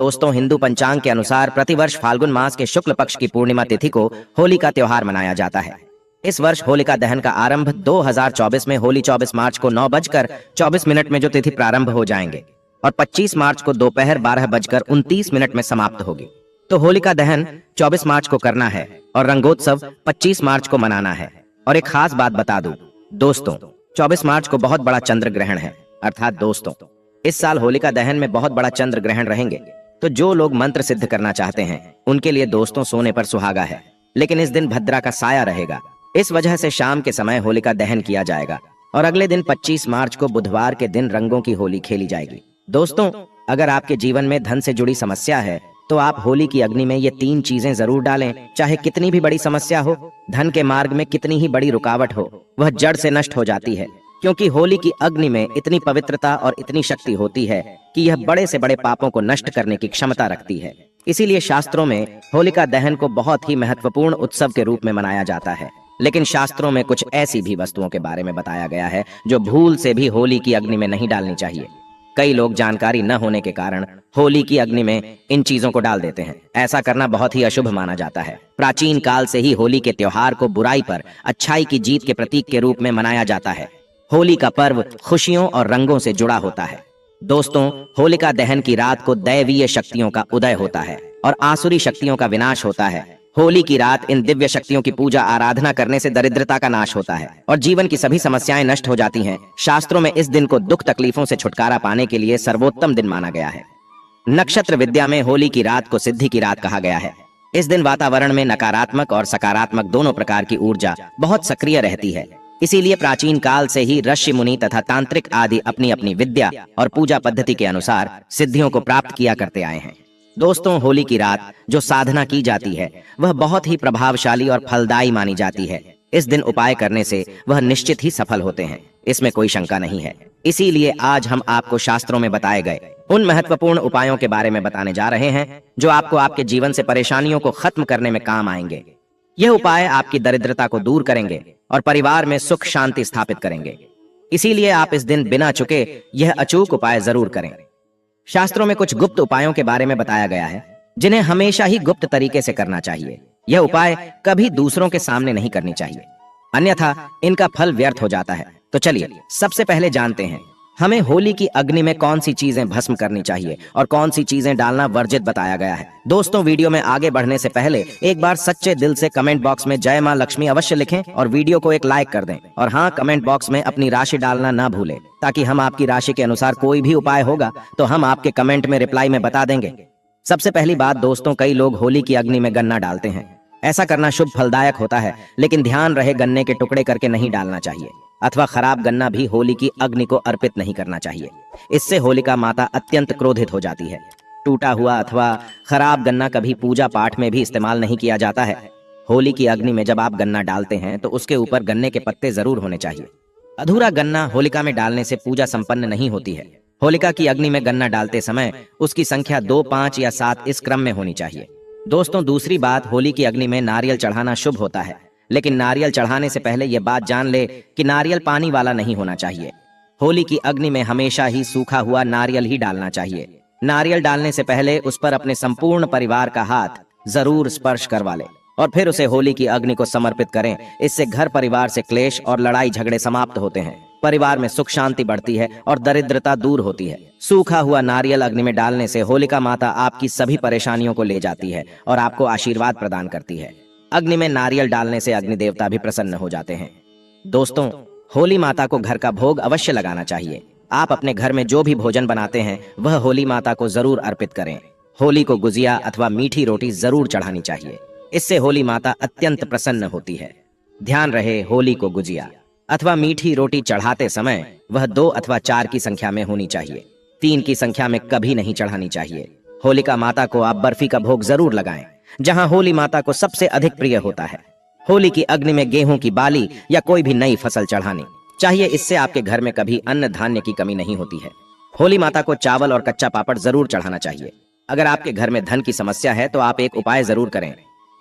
दोस्तों, हिंदू पंचांग के अनुसार प्रतिवर्ष फाल्गुन मास के शुक्ल पक्ष की पूर्णिमा तिथि को होली का त्योहार मनाया जाता है। इस वर्ष होलिका दहन का आरंभ 2024 में होली 24 मार्च को 9:24 में जो तिथि प्रारंभ हो जाएंगे और 25 मार्च को दोपहर 12:29 में समाप्त होगी। तो होलिका दहन 24 मार्च को करना है और रंगोत्सव 25 मार्च को मनाना है। और एक खास बात बता दूं दोस्तों, 24 मार्च को बहुत बड़ा चंद्र ग्रहण है। अर्थात दोस्तों, इस साल होलिका दहन में बहुत बड़ा चंद्र ग्रहण रहेंगे। तो जो लोग मंत्र सिद्ध करना चाहते हैं उनके लिए दोस्तों सोने पर सुहागा है। लेकिन इस दिन भद्रा का साया रहेगा, इस वजह से शाम के समय होलिका दहन किया जाएगा और अगले दिन 25 मार्च को बुधवार के दिन रंगों की होली खेली जाएगी। दोस्तों, अगर आपके जीवन में धन से जुड़ी समस्या है तो आप होली की अग्नि में ये 3 चीजें जरूर डालें। चाहे कितनी भी बड़ी समस्या हो, धन के मार्ग में कितनी ही बड़ी रुकावट हो, वह जड़ से नष्ट हो जाती है, क्योंकि होली की अग्नि में इतनी पवित्रता और इतनी शक्ति होती है कि यह बड़े से बड़े पापों को नष्ट करने की क्षमता रखती है। इसीलिए शास्त्रों में होलिका दहन को बहुत ही महत्वपूर्ण उत्सव के रूप में मनाया जाता है। लेकिन शास्त्रों में कुछ ऐसी भी वस्तुओं के बारे में बताया गया है जो भूल से भी होली की अग्नि में नहीं डालनी चाहिए। कई लोग जानकारी न होने के कारण होली की अग्नि में इन चीजों को डाल देते हैं। ऐसा करना बहुत ही अशुभ माना जाता है। प्राचीन काल से ही होली के त्योहार को बुराई पर अच्छाई की जीत के प्रतीक के रूप में मनाया जाता है। होली का पर्व खुशियों और रंगों से जुड़ा होता है। दोस्तों, होलिका दहन की रात को दैवीय शक्तियों का उदय होता है और आसुरी शक्तियों का विनाश होता है। होली की रात इन दिव्य शक्तियों की पूजा आराधना करने से दरिद्रता का नाश होता है और जीवन की सभी समस्याएं नष्ट हो जाती हैं। शास्त्रों में इस दिन को दुख तकलीफों से छुटकारा पाने के लिए सर्वोत्तम दिन माना गया है। नक्षत्र विद्या में होली की रात को सिद्धि की रात कहा गया है। इस दिन वातावरण में नकारात्मक और सकारात्मक दोनों प्रकार की ऊर्जा बहुत सक्रिय रहती है। इसीलिए प्राचीन काल से ही ऋषि मुनि तथा तांत्रिक आदि अपनी अपनी विद्या और पूजा पद्धति के अनुसार सिद्धियों को प्राप्त किया करते आए हैं। दोस्तों, होली की रात जो साधना की जाती है वह बहुत ही प्रभावशाली और फलदायी मानी जाती है। इस दिन उपाय करने से वह निश्चित ही सफल होते हैं, इसमें कोई शंका नहीं है। इसीलिए आज हम आपको शास्त्रों में बताए गए उन महत्वपूर्ण उपायों के बारे में बताने जा रहे हैं जो आपको आपके जीवन से परेशानियों को खत्म करने में काम आएंगे। यह उपाय आपकी दरिद्रता को दूर करेंगे और परिवार में सुख शांति स्थापित करेंगे। इसीलिए आप इस दिन बिना चुके यह अचूक उपाय जरूर करें। शास्त्रों में कुछ गुप्त उपायों के बारे में बताया गया है जिन्हें हमेशा ही गुप्त तरीके से करना चाहिए। यह उपाय कभी दूसरों के सामने नहीं करनी चाहिए, अन्यथा इनका फल व्यर्थ हो जाता है। तो चलिए सबसे पहले जानते हैं हमें होली की अग्नि में कौन सी चीजें भस्म करनी चाहिए और कौन सी चीजें डालना वर्जित बताया गया है। दोस्तों, वीडियो में आगे बढ़ने से पहले एक बार सच्चे दिल से कमेंट बॉक्स में जय मां लक्ष्मी अवश्य लिखें और वीडियो को एक लाइक कर दें। और हाँ, कमेंट बॉक्स में अपनी राशि डालना ना भूलें, ताकि हम आपकी राशि के अनुसार कोई भी उपाय होगा तो हम आपके कमेंट में रिप्लाई में बता देंगे। सबसे पहली बात दोस्तों, कई लोग होली की अग्नि में गन्ना डालते हैं। ऐसा करना शुभ फलदायक होता है, लेकिन ध्यान रहे गन्ने के टुकड़े करके नहीं डालना चाहिए अथवा खराब गन्ना भी होली की अग्नि को अर्पित नहीं करना चाहिए। इससे होलिका माता अत्यंत क्रोधित हो जाती है। टूटा हुआ अथवा खराब गन्ना कभी पूजा पाठ में भी इस्तेमाल नहीं किया जाता है। होली की अग्नि में जब आप गन्ना डालते हैं तो उसके ऊपर गन्ने के पत्ते जरूर होने चाहिए। अधूरा गन्ना होलिका में डालने से पूजा संपन्न नहीं होती है। होलिका की अग्नि में गन्ना डालते समय उसकी संख्या 2, 5 या 7 इस क्रम में होनी चाहिए। दोस्तों, दूसरी बात, होली की अग्नि में नारियल चढ़ाना शुभ होता है, लेकिन नारियल चढ़ाने से पहले यह बात जान ले कि नारियल पानी वाला नहीं होना चाहिए। होली की अग्नि में हमेशा ही सूखा हुआ नारियल ही डालना चाहिए। नारियल डालने से पहले उस पर अपने संपूर्ण परिवार का हाथ जरूर स्पर्श करवा ले और फिर उसे होली की अग्नि को समर्पित करें। इससे घर परिवार से क्लेश और लड़ाई झगड़े समाप्त होते हैं, परिवार में सुख शांति बढ़ती है और दरिद्रता दूर होती है। सूखा हुआ नारियल अग्नि में डालने से होलिका माता आपकी सभी परेशानियों को ले जाती है और आपको आशीर्वाद प्रदान करती है। अग्नि में नारियल डालने से अग्नि देवता भी प्रसन्न हो जाते हैं। दोस्तों, होली माता को घर का भोग अवश्य लगाना चाहिए। आप अपने घर में जो भी भोजन बनाते हैं वह होली माता को जरूर अर्पित करें। होली को गुजिया अथवा मीठी रोटी जरूर चढ़ानी चाहिए, इससे होली माता अत्यंत प्रसन्न होती है। ध्यान रहे, होली को गुजिया अथवा मीठी रोटी चढ़ाते समय वह 2 अथवा 4 की संख्या में होनी चाहिए, 3 की संख्या में कभी नहीं चढ़ानी चाहिए। होलिका माता को आप बर्फी का भोग जरूर लगाएं, जहां होली माता को सबसे अधिक प्रिय होता है। होली की अग्नि में गेहूं की बाली या कोई भी नई फसल चढ़ानी चाहिए, इससे आपके घर में कभी अन्न धान्य की कमी नहीं होती है। होली माता को चावल और कच्चा पापड़ जरूर चढ़ाना चाहिए। अगर आपके घर में धन की समस्या है तो आप एक उपाय जरूर करें।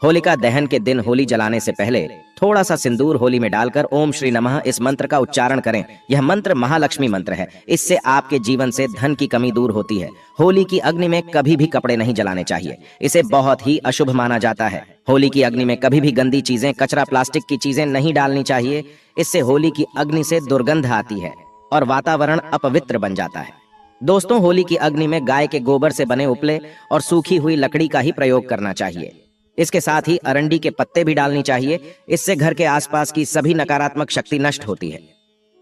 होलिका दहन के दिन होली जलाने से पहले थोड़ा सा सिंदूर होली में डालकर ओम श्री नमः इस मंत्र का उच्चारण करें। यह मंत्र महालक्ष्मी मंत्र है। इससे आपके जीवन से धन की कमी दूर होती है। होली की अग्नि में कभी भी कपड़े नहीं जलाने चाहिए, इसे बहुत ही अशुभ माना जाता है। होली की अग्नि में कभी भी गंदी चीजें, कचरा, प्लास्टिक की चीजें नहीं डालनी चाहिए। इससे होली की अग्नि से दुर्गंध आती है और वातावरण अपवित्र बन जाता है। दोस्तों, होली की अग्नि में गाय के गोबर से बने उपले और सूखी हुई लकड़ी का ही प्रयोग करना चाहिए। इसके साथ ही अरंडी के पत्ते भी डालनी चाहिए। इससे घर के आसपास की सभी नकारात्मक शक्ति नष्ट होती है।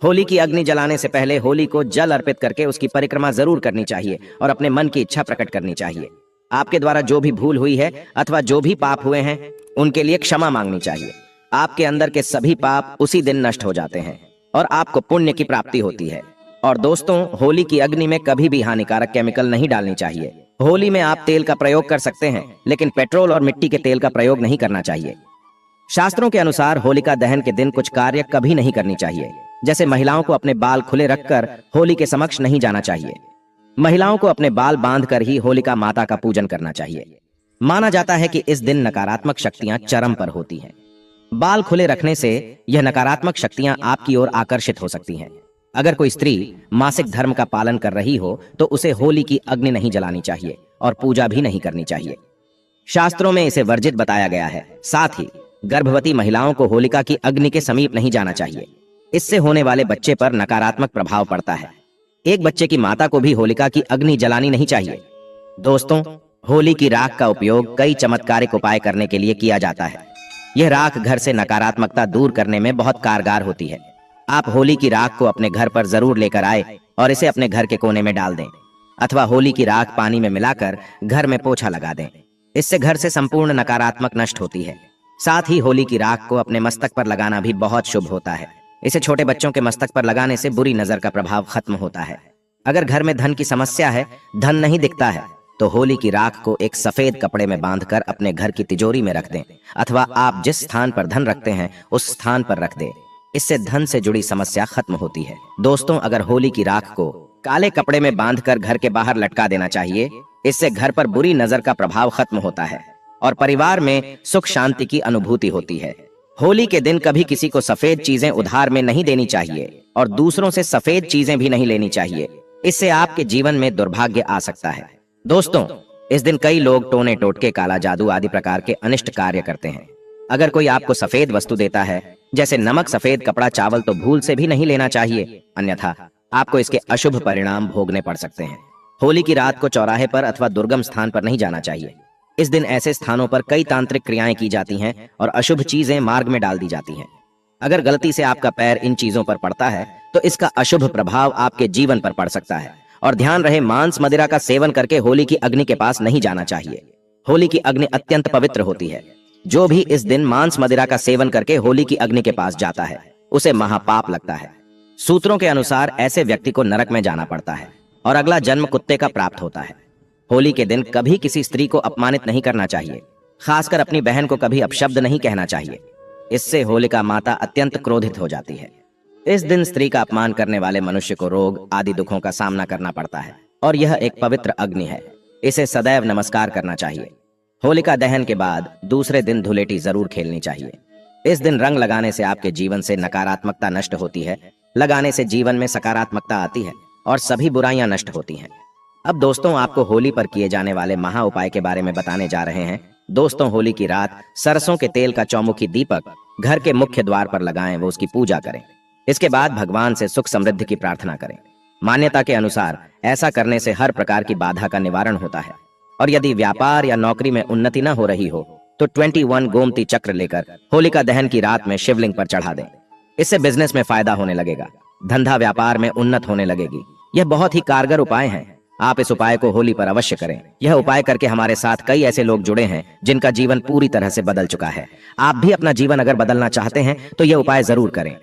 होली की अग्नि जलाने से पहले होली को जल अर्पित करके उसकी परिक्रमा जरूर करनी चाहिए और अपने मन की इच्छा प्रकट करनी चाहिए। आपके द्वारा जो भी भूल हुई है अथवा जो भी पाप हुए हैं उनके लिए क्षमा मांगनी चाहिए। आपके अंदर के सभी पाप उसी दिन नष्ट हो जाते हैं और आपको पुण्य की प्राप्ति होती है। और दोस्तों, होली की अग्नि में कभी भी हानिकारक केमिकल नहीं डालनी चाहिए। होली में आप तेल का प्रयोग कर सकते हैं, लेकिन पेट्रोल और मिट्टी के तेल का प्रयोग नहीं करना चाहिए। शास्त्रों के अनुसार होलिका दहन के दिन कुछ कार्य कभी नहीं करनी चाहिए, जैसे महिलाओं को अपने बाल खुले रखकर होली के समक्ष नहीं जाना चाहिए। महिलाओं को अपने बाल बांधकर ही होलिका माता का पूजन करना चाहिए। माना जाता है कि इस दिन नकारात्मक शक्तियां चरम पर होती हैं। बाल खुले रखने से यह नकारात्मक शक्तियां आपकी ओर आकर्षित हो सकती हैं। अगर कोई स्त्री मासिक धर्म का पालन कर रही हो तो उसे होली की अग्नि नहीं जलानी चाहिए और पूजा भी नहीं करनी चाहिए। शास्त्रों में इसे वर्जित बताया गया है। साथ ही गर्भवती महिलाओं को होलिका की अग्नि के समीप नहीं जाना चाहिए। इससे होने वाले बच्चे पर नकारात्मक प्रभाव पड़ता है। एक बच्चे की माता को भी होलिका की अग्नि जलानी नहीं चाहिए। दोस्तों, होली की राख का उपयोग कई चमत्कारिक उपाय करने के लिए किया जाता है। यह राख घर से नकारात्मकता दूर करने में बहुत कारगर होती है। आप होली की राख को अपने घर पर जरूर लेकर आए और इसे अपने घर के कोने में डाल दें, अथवा होली की राख पानी में मिलाकर घर में पोछा लगा दें। इससे घर से संपूर्ण नकारात्मक नष्ट होती है। साथ ही होली की राख को अपने मस्तक पर लगाना भी बहुत शुभ होता है। इसे छोटे बच्चों के मस्तक पर लगाने से बुरी नजर का प्रभाव खत्म होता है। अगर घर में धन की समस्या है, धन नहीं दिखता है, तो होली की राख को एक सफेद कपड़े में बांधकर अपने घर की तिजोरी में रख दें, अथवा आप जिस स्थान पर धन रखते हैं उस स्थान पर रख दें। इससे धन से जुड़ी समस्या खत्म होती है। दोस्तों, अगर होली की राख को काले कपड़े में बांधकर घर के बाहर लटका देना चाहिए। इससे घर पर बुरी नजर का प्रभाव खत्म होता है और परिवार में सुख शांति की अनुभूति होती है। होली के दिन कभी किसी को सफेद चीजें उधार में नहीं देनी चाहिए और दूसरों से सफेद चीजें भी नहीं लेनी चाहिए। इससे आपके जीवन में दुर्भाग्य आ सकता है। दोस्तों, इस दिन कई लोग टोने टोटके, काला जादू आदि प्रकार के अनिष्ट कार्य करते हैं। अगर कोई आपको सफेद वस्तु देता है, जैसे नमक, सफेद कपड़ा, चावल, तो भूल से भी नहीं लेना चाहिए, अन्यथा आपको इसके अशुभ परिणाम भोगने पड़ सकते हैं। होली की रात को चौराहे पर अथवा दुर्गम स्थान पर नहीं जाना चाहिए। इस दिन ऐसे स्थानों पर कई तांत्रिक क्रियाएं की जाती हैं और अशुभ चीजें मार्ग में डाल दी जाती हैं। अगर गलती से आपका पैर इन चीजों पर पड़ता है तो इसका अशुभ प्रभाव आपके जीवन पर पड़ सकता है। और ध्यान रहे, मांस मदिरा का सेवन करके होली की अग्नि के पास नहीं जाना चाहिए। होली की अग्नि अत्यंत पवित्र होती है। जो भी इस दिन मांस मदिरा का सेवन करके होली की अग्नि के पास जाता है उसे महापाप लगता है। सूत्रों के अनुसार ऐसे व्यक्ति को नरक में जाना पड़ता है और अगला जन्म कुत्ते का प्राप्त होता है। होली के दिन कभी किसी स्त्री को अपमानित नहीं करना चाहिए, खासकर अपनी बहन को कभी अपशब्द नहीं कहना चाहिए। इससे होलिका माता अत्यंत क्रोधित हो जाती है। इस दिन स्त्री का अपमान करने वाले मनुष्य को रोग आदि दुखों का सामना करना पड़ता है और यह एक पवित्र अग्नि है। इसे सदैव नमस्कार करना चाहिए। होलिका दहन के बाद दूसरे दिन धुलेटी जरूर खेलनी चाहिए। इस दिन रंग लगाने से आपके जीवन से नकारात्मकता नष्ट होती है, लगाने से जीवन में सकारात्मकता आती है और सभी बुराइयां नष्ट होती हैं। अब दोस्तों, आपको होली पर किए जाने वाले महा उपाय के बारे में बताने जा रहे हैं। दोस्तों, होली की रात सरसों के तेल का चौमुखी दीपक घर के मुख्य द्वार पर लगाएं व उसकी पूजा करें। इसके बाद भगवान से सुख समृद्धि की प्रार्थना करें। मान्यता के अनुसार ऐसा करने से हर प्रकार की बाधा का निवारण होता है। और यदि व्यापार या नौकरी में उन्नति न हो रही हो तो 21 गोमती चक्र लेकर होलिका दहन की रात में शिवलिंग पर चढ़ा दें। इससे बिजनेस में फायदा होने लगेगा, धंधा व्यापार में उन्नत होने लगेगी। यह बहुत ही कारगर उपाय है। आप इस उपाय को होली पर अवश्य करें। यह उपाय करके हमारे साथ कई ऐसे लोग जुड़े हैं जिनका जीवन पूरी तरह से बदल चुका है। आप भी अपना जीवन अगर बदलना चाहते हैं तो यह उपाय जरूर करें।